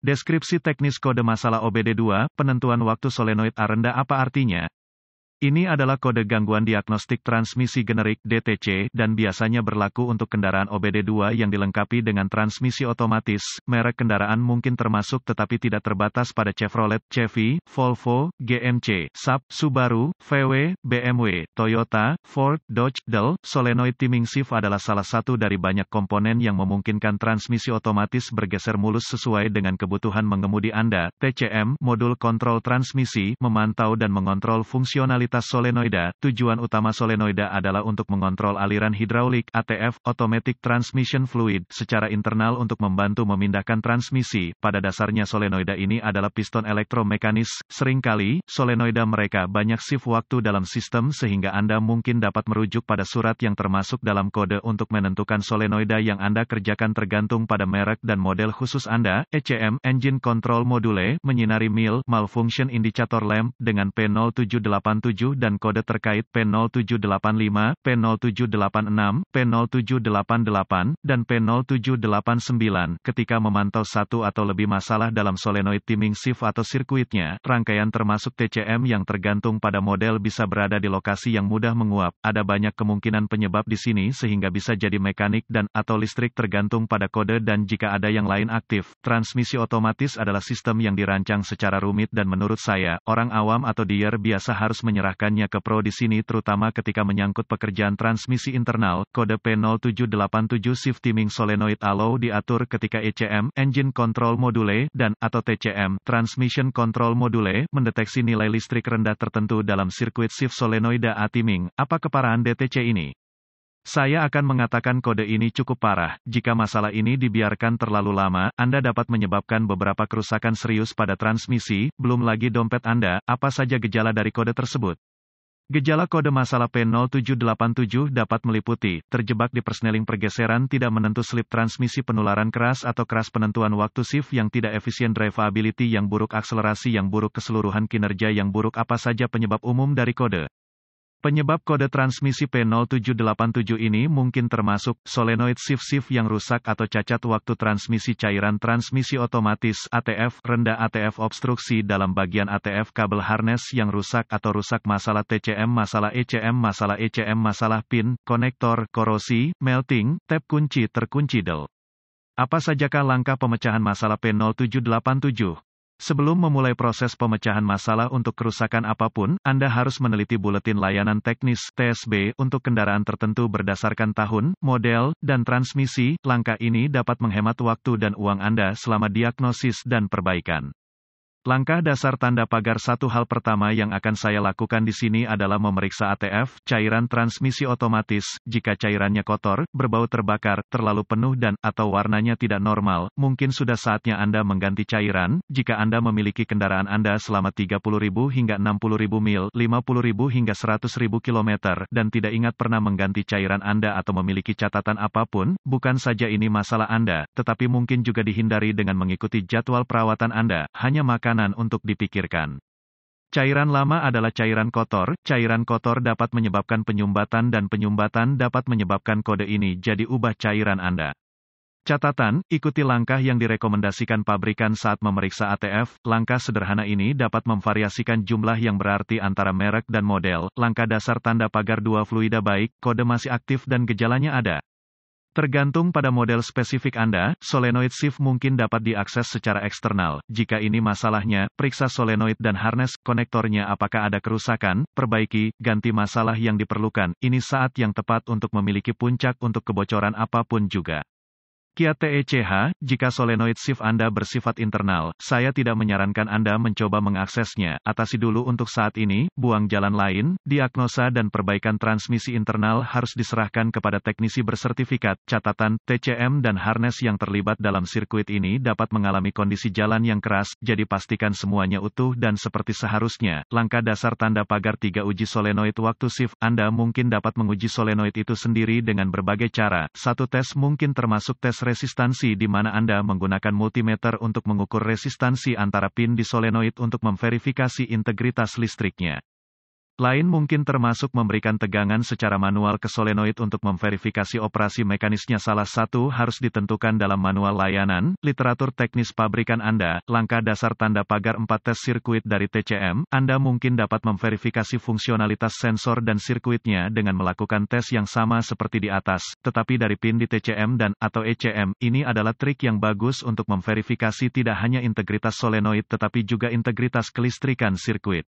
Deskripsi teknis kode masalah OBD2, penentuan waktu solenoid A rendah apa artinya? Ini adalah kode gangguan diagnostik transmisi generik (DTC) dan biasanya berlaku untuk kendaraan OBD2 yang dilengkapi dengan transmisi otomatis. Merek kendaraan mungkin termasuk tetapi tidak terbatas pada Chevrolet, Chevy, Volvo, GMC, Saab, Subaru, VW, BMW, Toyota, Ford, Dodge, Dell. Solenoid timing shift adalah salah satu dari banyak komponen yang memungkinkan transmisi otomatis bergeser mulus sesuai dengan kebutuhan mengemudi Anda. TCM, modul kontrol transmisi, memantau dan mengontrol fungsionalitas solenoida. Tujuan utama solenoida adalah untuk mengontrol aliran hidraulik (ATF), automatic transmission fluid, secara internal untuk membantu memindahkan transmisi. Pada dasarnya solenoida ini adalah piston elektromekanis. Seringkali, solenoida mereka banyak shift waktu dalam sistem sehingga Anda mungkin dapat merujuk pada surat yang termasuk dalam kode untuk menentukan solenoida yang Anda kerjakan tergantung pada merek dan model khusus Anda. ECM, Engine Control Module, menyinari MIL, Malfunction Indicator Lamp, dengan P0787 dan kode terkait P0785, P0786, P0788, dan P0789. Ketika memantau satu atau lebih masalah dalam solenoid timing shift atau sirkuitnya, rangkaian termasuk TCM yang tergantung pada model bisa berada di lokasi yang mudah menguap. Ada banyak kemungkinan penyebab di sini sehingga bisa jadi mekanik dan atau listrik tergantung pada kode dan jika ada yang lain aktif. Transmisi otomatis adalah sistem yang dirancang secara rumit dan menurut saya, orang awam atau dealer biasa harus menyerahkannya ke pro di sini terutama ketika menyangkut pekerjaan transmisi internal. Kode P0787 Shift Timing Solenoid Allow diatur ketika ECM, Engine Control Module, dan atau TCM, Transmission Control Module, mendeteksi nilai listrik rendah tertentu dalam sirkuit shift solenoida A timing. Apa keparahan DTC ini? Saya akan mengatakan kode ini cukup parah. Jika masalah ini dibiarkan terlalu lama, Anda dapat menyebabkan beberapa kerusakan serius pada transmisi, belum lagi dompet Anda. Apa saja gejala dari kode tersebut? Gejala kode masalah P0787 dapat meliputi, terjebak di persneling pergeseran tidak menentu slip transmisi penularan keras atau keras penentuan waktu shift yang tidak efisien drivability yang buruk akselerasi yang buruk keseluruhan kinerja yang buruk. Apa saja penyebab umum dari kode? Penyebab kode transmisi P0787 ini mungkin termasuk, solenoid shift yang rusak atau cacat waktu transmisi cairan transmisi otomatis ATF, rendah ATF obstruksi dalam bagian ATF kabel harness yang rusak atau rusak masalah TCM masalah ECM masalah pin, konektor, korosi, melting, tab kunci terkunci del. Apa sajakah langkah pemecahan masalah P0787? Sebelum memulai proses pemecahan masalah untuk kerusakan apapun, Anda harus meneliti buletin layanan teknis (TSB) untuk kendaraan tertentu berdasarkan tahun, model, dan transmisi. Langkah ini dapat menghemat waktu dan uang Anda selama diagnosis dan perbaikan. Langkah dasar tanda pagar. Satu hal pertama yang akan saya lakukan di sini adalah memeriksa ATF, cairan transmisi otomatis. Jika cairannya kotor, berbau terbakar, terlalu penuh dan atau warnanya tidak normal, mungkin sudah saatnya Anda mengganti cairan. Jika Anda memiliki kendaraan Anda selama 30.000 hingga 60.000 mil, 50.000 hingga 100.000 kilometer, dan tidak ingat pernah mengganti cairan Anda atau memiliki catatan apapun, bukan saja ini masalah Anda, tetapi mungkin juga dihindari dengan mengikuti jadwal perawatan Anda. Hanya makanan untuk dipikirkan. Cairan lama adalah cairan kotor. Cairan kotor dapat menyebabkan penyumbatan dan penyumbatan dapat menyebabkan kode ini jadi ubah cairan Anda. Catatan, ikuti langkah yang direkomendasikan pabrikan saat memeriksa ATF. Langkah sederhana ini dapat memvariasikan jumlah yang berarti antara merek dan model. Langkah dasar tanda pagar dua fluida baik, kode masih aktif dan gejalanya ada. Tergantung pada model spesifik Anda, solenoid shift mungkin dapat diakses secara eksternal. Jika ini masalahnya, periksa solenoid dan harness konektornya apakah ada kerusakan, perbaiki, ganti masalah yang diperlukan. Ini saat yang tepat untuk memiliki puncak untuk kebocoran apapun juga. Kiat TECH, jika solenoid shift Anda bersifat internal, saya tidak menyarankan Anda mencoba mengaksesnya. Atasi dulu untuk saat ini, buang jalan lain. Diagnosa dan perbaikan transmisi internal harus diserahkan kepada teknisi bersertifikat. Catatan, TCM dan harness yang terlibat dalam sirkuit ini dapat mengalami kondisi jalan yang keras, jadi pastikan semuanya utuh dan seperti seharusnya. Langkah dasar tanda pagar 3 uji solenoid waktu shift. Anda mungkin dapat menguji solenoid itu sendiri dengan berbagai cara. Satu tes mungkin termasuk tes resistansi di mana Anda menggunakan multimeter untuk mengukur resistansi antara pin di solenoid untuk memverifikasi integritas listriknya. lain mungkin termasuk memberikan tegangan secara manual ke solenoid untuk memverifikasi operasi mekanisnya. Salah satu harus ditentukan dalam manual layanan, literatur teknis pabrikan Anda, langkah dasar tanda pagar 4 tes sirkuit dari TCM. Anda mungkin dapat memverifikasi fungsionalitas sensor dan sirkuitnya dengan melakukan tes yang sama seperti di atas, tetapi dari pin di TCM dan atau ECM. Ini adalah trik yang bagus untuk memverifikasi tidak hanya integritas solenoid tetapi juga integritas kelistrikan sirkuit.